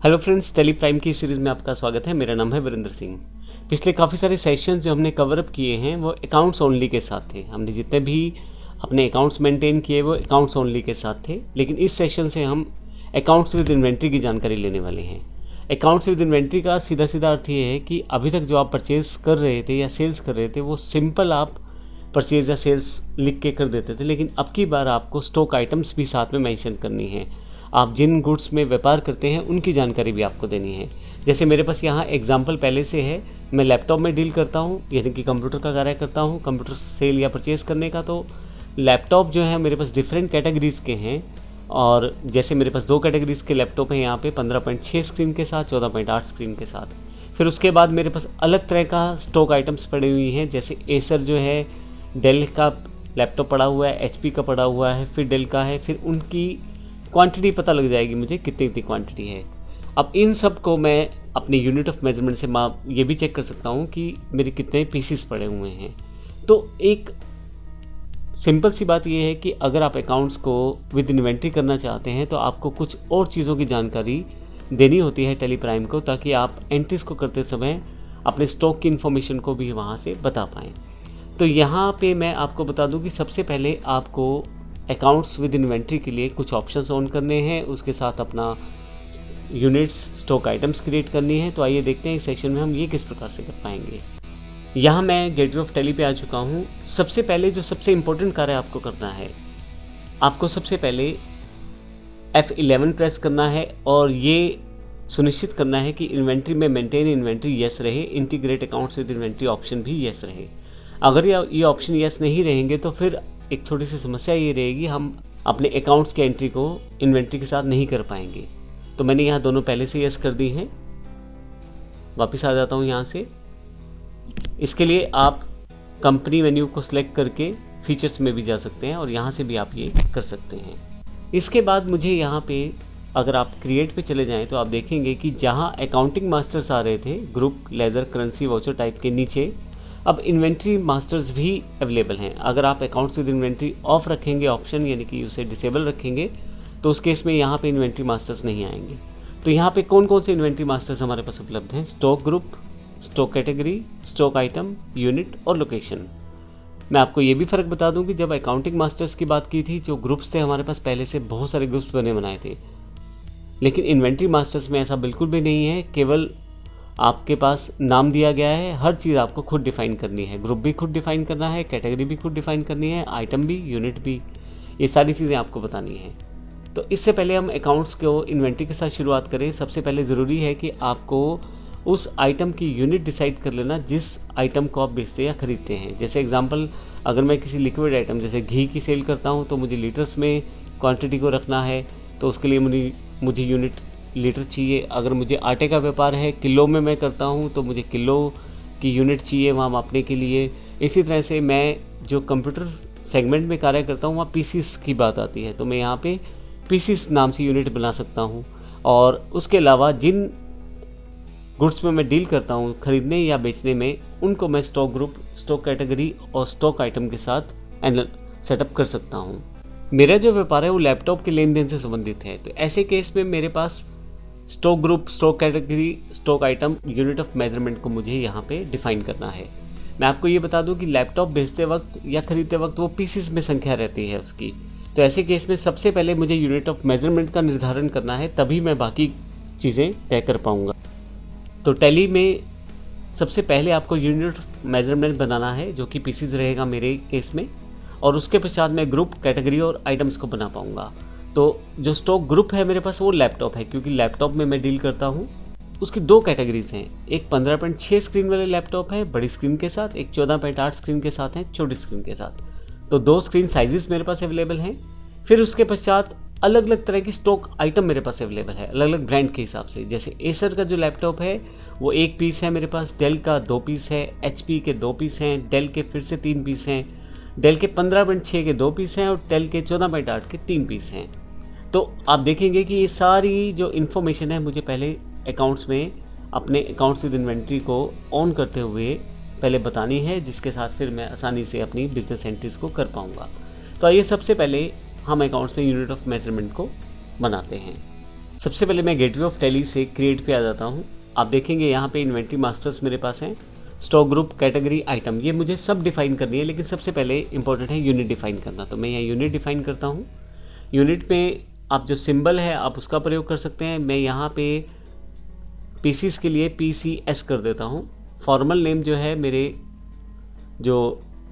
Hello friends, Tally Prime की series में आपका स्वागत है। मेरा नाम है वीरेंद्र सिंह। पिछले काफ़ी सारे सेशंस जो हमने कवर अप किए हैं वो अकाउंट्स ओनली के साथ थे। हमने जितने भी अपने अकाउंट्स मेंटेन किए वो अकाउंट्स ओनली के साथ थे, लेकिन इस सेशन से हम अकाउंट्स विद इन्वेंट्री की जानकारी लेने वाले हैं। अकाउंट्स विद इन्वेंट्री का सीधा सीधा अर्थ ये है कि अभी तक जो आप परचेज़ कर रहे थे या सेल्स कर रहे थे वो सिंपल आप परचेज़ या सेल्स लिख के कर देते थे, लेकिन अब की बार आपको स्टॉक आइटम्स भी साथ में मेंशन करनी है। आप जिन गुड्स में व्यापार करते हैं उनकी जानकारी भी आपको देनी है। जैसे मेरे पास यहाँ एग्जांपल पहले से है, मैं लैपटॉप में डील करता हूँ, यानी कि कंप्यूटर का कार्य करता हूँ, कंप्यूटर सेल या परचेज़ करने का। तो लैपटॉप जो है मेरे पास डिफरेंट कैटेगरीज़ के हैं, और जैसे मेरे पास 2 कैटेगरीज़ के लैपटॉप हैं यहाँ पे 15.6 स्क्रीन के साथ, 14.8 स्क्रीन के साथ। फिर उसके बाद मेरे पास अलग तरह का स्टॉक आइटम्स पड़ी हुई हैं, जैसे एसर जो है, डेल का लैपटॉप पड़ा हुआ है, एचपी का पड़ा हुआ है, फिर डेल का है, फिर उनकी क्वांटिटी पता लग जाएगी मुझे कितनी क्वांटिटी है। अब इन सब को मैं अपनी यूनिट ऑफ मेजरमेंट से माप ये भी चेक कर सकता हूँ कि मेरे कितने पीसीस पड़े हुए हैं। तो एक सिंपल सी बात ये है कि अगर आप अकाउंट्स को विद इन्वेंट्री करना चाहते हैं तो आपको कुछ और चीज़ों की जानकारी देनी होती है टेली प्राइम को, ताकि आप एंट्रीज को करते समय अपने स्टॉक की इन्फॉर्मेशन को भी वहाँ से बता पाएँ। तो यहाँ पे मैं आपको बता दूँ कि सबसे पहले आपको अकाउंट्स विद इन्वेंट्री के लिए कुछ ऑप्शंस ऑन करने हैं, उसके साथ अपना यूनिट्स स्टॉक आइटम्स क्रिएट करनी है। तो आइए देखते हैं इस सेशन में हम ये किस प्रकार से कर पाएंगे। यहाँ मैं गेटवे ऑफ टेली पे आ चुका हूँ। सबसे पहले जो सबसे इम्पोर्टेंट कार्य आपको करना है, आपको सबसे पहले F11 प्रेस करना है और ये सुनिश्चित करना है कि इन्वेंट्री में मेंटेन इन्वेंट्री यस रहे, integrate accounts with inventory option भी यस रहे। अगर ये ऑप्शन यस नहीं रहेंगे तो फिर एक छोटी सी समस्या ये रहेगी, हम अपने अकाउंट्स के एंट्री को इन्वेंट्री के साथ नहीं कर पाएंगे। तो मैंने यहाँ दोनों पहले से यस कर दी हैं। वापस आ जाता हूँ यहाँ से। इसके लिए आप कंपनी मेन्यू को सिलेक्ट करके फीचर्स में भी जा सकते हैं और यहाँ से भी आप ये कर सकते हैं। इसके बाद मुझे यहाँ पे अगर आप क्रिएट पे चले जाएँ तो आप देखेंगे कि जहाँ अकाउंटिंग मास्टर्स आ रहे थे group, laser, currency, voucher type के नीचे अब इन्वेंट्री मास्टर्स भी अवेलेबल हैं। अगर आप अकाउंट्स विद इन्वेंट्री ऑफ रखेंगे ऑप्शन, यानी कि उसे डिसेबल रखेंगे, तो उस केस में यहाँ पे इन्वेंट्री मास्टर्स नहीं आएंगे। तो यहाँ पे कौन कौन से इन्वेंट्री मास्टर्स हमारे पास उपलब्ध हैं? Stock group, stock category, stock item, unit और लोकेशन। मैं आपको ये भी फ़र्क बता दूँ कि जब अकाउंटिंग मास्टर्स की बात की थी, जो ग्रुप्स थे हमारे पास पहले से बहुत सारे ग्रुप्स बने बनाए थे, लेकिन इन्वेंट्री मास्टर्स में ऐसा बिल्कुल भी नहीं है। केवल आपके पास नाम दिया गया है, हर चीज़ आपको खुद डिफ़ाइन करनी है। ग्रुप भी खुद डिफ़ाइन करना है, कैटेगरी भी खुद डिफ़ाइन करनी है, आइटम भी, यूनिट भी, ये सारी चीज़ें आपको बतानी है। तो इससे पहले हम अकाउंट्स को इन्वेंट्री के साथ शुरुआत करें। सबसे पहले ज़रूरी है कि आपको उस आइटम की यूनिट डिसाइड कर लेना जिस आइटम को आप बेचते या ख़रीदते हैं। जैसे एग्जांपल, अगर मैं किसी लिक्विड आइटम जैसे घी की सेल करता हूँ तो मुझे लीटर्स में क्वांटिटी को रखना है, तो उसके लिए मुझे यूनिट लीटर चाहिए। अगर मुझे आटे का व्यापार है, किलो में मैं करता हूँ, तो मुझे किलो की यूनिट चाहिए वहाँ मापने के लिए। इसी तरह से मैं जो कंप्यूटर सेगमेंट में कार्य करता हूँ वहाँ पीसीस की बात आती है, तो मैं यहाँ पे पीसीस नाम से यूनिट बना सकता हूँ। और उसके अलावा जिन गुड्स में मैं डील करता हूँ खरीदने या बेचने में, उनको मैं स्टॉक ग्रुप, स्टॉक कैटेगरी और स्टॉक आइटम के साथ सेटअप कर सकता हूँ। मेरा जो व्यापार है वो लैपटॉप के लेन देन से संबंधित है, तो ऐसे केस में मेरे पास stock group, stock category, stock item, unit of measurement को मुझे यहाँ पे डिफाइन करना है। मैं आपको ये बता दूँ कि लैपटॉप बेचते वक्त या खरीदते वक्त वो पीसीस में संख्या रहती है उसकी। तो ऐसे केस में सबसे पहले मुझे यूनिट ऑफ मेजरमेंट का निर्धारण करना है, तभी मैं बाकी चीज़ें तय कर पाऊँगा। तो टैली में सबसे पहले आपको यूनिट ऑफ मेजरमेंट बनाना है, जो कि पीसीस रहेगा मेरे केस में, और उसके पश्चात मैं ग्रुप, कैटेगरी और आइटम्स को बना पाऊँगा। तो जो स्टॉक ग्रुप है मेरे पास वो लैपटॉप है, क्योंकि लैपटॉप में मैं डील करता हूँ। उसकी 2 कैटेगरीज हैं, एक 15.6 स्क्रीन वाले लैपटॉप है बड़ी स्क्रीन के साथ, एक 14.8 स्क्रीन के साथ है छोटी स्क्रीन के साथ। तो 2 स्क्रीन साइजेस मेरे पास अवेलेबल हैं। फिर उसके पश्चात अलग अलग तरह की स्टॉक आइटम मेरे पास अवेलेबल है, अलग अलग ब्रांड के हिसाब से। जैसे एसर का जो लैपटॉप है वो 1 पीस है मेरे पास, डेल का 2 पीस है, एचपी के 2 पीस हैं, डेल के फिर से 3 पीस हैं, डेल के 15.6 के 2 पीस हैं और डेल के 14.8 के 3 पीस हैं। तो आप देखेंगे कि ये सारी जो इन्फॉर्मेशन है मुझे पहले अकाउंट्स में अपने अकाउंट्स विद इन्वेंट्री को ऑन करते हुए पहले बतानी है, जिसके साथ फिर मैं आसानी से अपनी बिजनेस एंट्रीज को कर पाऊँगा। तो आइए सबसे पहले हम अकाउंट्स में यूनिट ऑफ मेजरमेंट को बनाते हैं। सबसे पहले मैं गेटवे ऑफ टैली से क्रिएट पे आ जाता हूँ। आप देखेंगे यहाँ पे इन्वेंट्री मास्टर्स मेरे पास हैं, स्टॉक ग्रुप, कैटेगरी, आइटम, ये मुझे सब डिफाइन करनी है, लेकिन सबसे पहले इंपॉर्टेंट है यूनिट डिफाइन करना। तो मैं यहाँ यूनिट डिफाइन करता हूँ। यूनिट में आप जो सिंबल है आप उसका प्रयोग कर सकते हैं। मैं यहाँ पे पीसीस के लिए PCS कर देता हूँ। फॉर्मल नेम जो है मेरे जो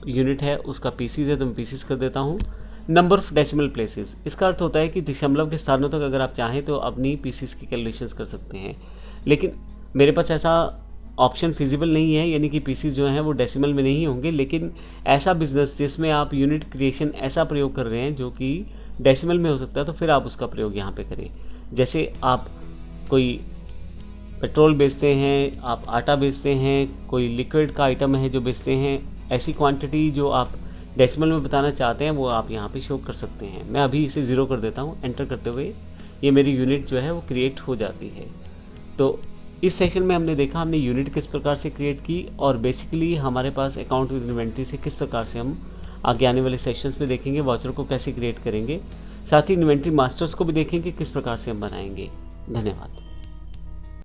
यूनिट है उसका पीसीस है, तो मैं पीसीस कर देता हूँ। नंबर ऑफ डेसिमल प्लेसेस, इसका अर्थ होता है कि दशमलव के स्थानों तक अगर आप चाहें तो अपनी पीसीस की कैलकुलेशंस कर सकते हैं, लेकिन मेरे पास ऐसा ऑप्शन फिजिबल नहीं है, यानी कि पीसीस जो हैं वो डेसिमल में नहीं होंगे। लेकिन ऐसा बिजनेस जिसमें आप यूनिट क्रिएशन ऐसा प्रयोग कर रहे हैं जो कि डेसिमल में हो सकता है, तो फिर आप उसका प्रयोग यहाँ पे करें। जैसे आप कोई पेट्रोल बेचते हैं, आप आटा बेचते हैं, कोई लिक्विड का आइटम है जो बेचते हैं, ऐसी क्वांटिटी जो आप डेसिमल में बताना चाहते हैं वो आप यहाँ पे शो कर सकते हैं। मैं अभी इसे 0 कर देता हूँ। एंटर करते हुए ये मेरी यूनिट जो है वो क्रिएट हो जाती है। तो इस सेशन में हमने देखा हमने यूनिट किस प्रकार से क्रिएट की, और बेसिकली हमारे पास अकाउंट विद इन्वेंट्री से किस प्रकार से हम आगे आने वाले सेशंस में देखेंगे वाउचर को कैसे क्रिएट करेंगे। साथ ही इन्वेंट्री मास्टर्स को भी देखेंगे किस प्रकार से हम बनाएंगे। धन्यवाद।